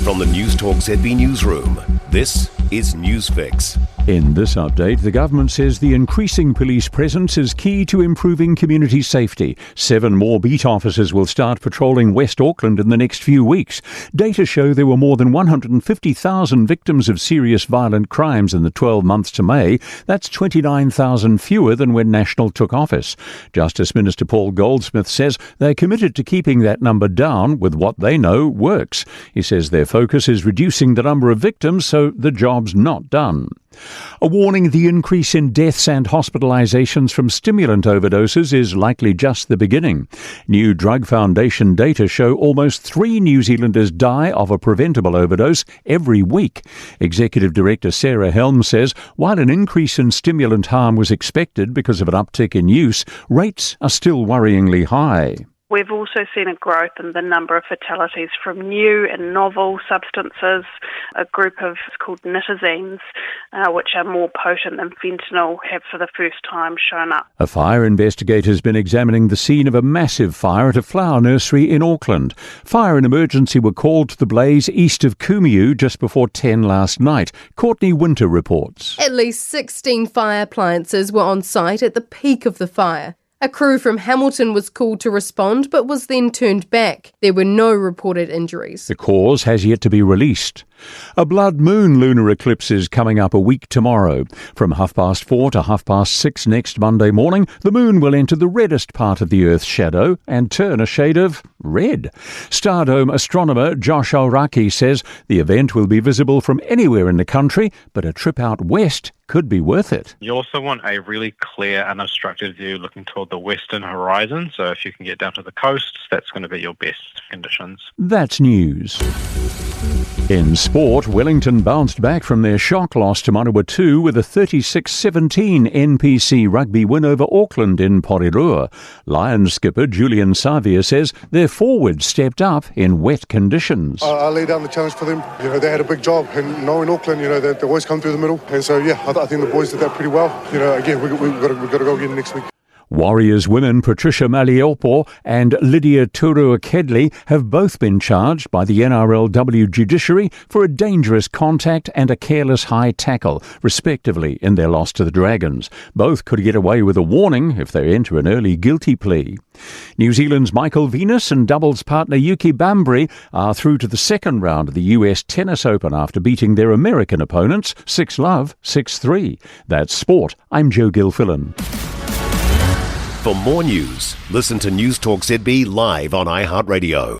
From the Newstalk ZB newsroom, this is Newsfix. In this update, the government says the increasing police presence is key to improving community safety. 7 more beat officers will start patrolling West Auckland in the next few weeks. Data show there were more than 150,000 victims of serious violent crimes in the 12 months to May. That's 29,000 fewer than when National took office. Justice Minister Paul Goldsmith says they're committed to keeping that number down with what they know works. He says their focus is reducing the number of victims, so the job's not done. A warning: the increase in deaths and hospitalisations from stimulant overdoses is likely just the beginning. New Drug Foundation data show almost 3 New Zealanders die of a preventable overdose every week. Executive Director Sarah Helm says while an increase in stimulant harm was expected because of an uptick in use, rates are still worryingly high. We've also seen a growth in the number of fatalities from new and novel substances, a group of called nitazines, which are more potent than fentanyl, have for the first time shown up. A fire investigator has been examining the scene of a massive fire at a flower nursery in Auckland. Fire and emergency were called to the blaze east of Kumiu just before 10 last night. Courtney Winter reports. At least 16 fire appliances were on site at the peak of the fire. A crew from Hamilton was called to respond but was then turned back. There were no reported injuries. The cause has yet to be released. A blood moon lunar eclipse is coming up a week tomorrow. From 4:30 to 6:30 next Monday morning, the moon will enter the reddest part of the Earth's shadow and turn a shade of red. Stardome astronomer Josh Auraki says the event will be visible from anywhere in the country, but a trip out west could be worth it. You also want a really clear, unobstructed view looking toward the western horizon. So if you can get down to the coast, that's going to be your best conditions. That's news. In sport, Wellington bounced back from their shock loss to Manawatu with a 36-17 NPC rugby win over Auckland in Porirua. Lions skipper Julian Savia says their forwards stepped up in wet conditions. I laid down the challenge for them. They had a big job, and knowing Auckland, they always come through the middle. And so, I think the boys did that pretty well. Again, we've got to go again next week. Warriors women Patricia Maliopo and Lydia Turua-Kedley have both been charged by the NRLW judiciary for a dangerous contact and a careless high tackle, respectively, in their loss to the Dragons. Both could get away with a warning if they enter an early guilty plea. New Zealand's Michael Venus and doubles partner Yuki Bambry are through to the second round of the US Tennis Open after beating their American opponents 6-love, 6-3. That's sport. I'm Joe Gilfillan. For more news, listen to Newstalk ZB live on iHeartRadio.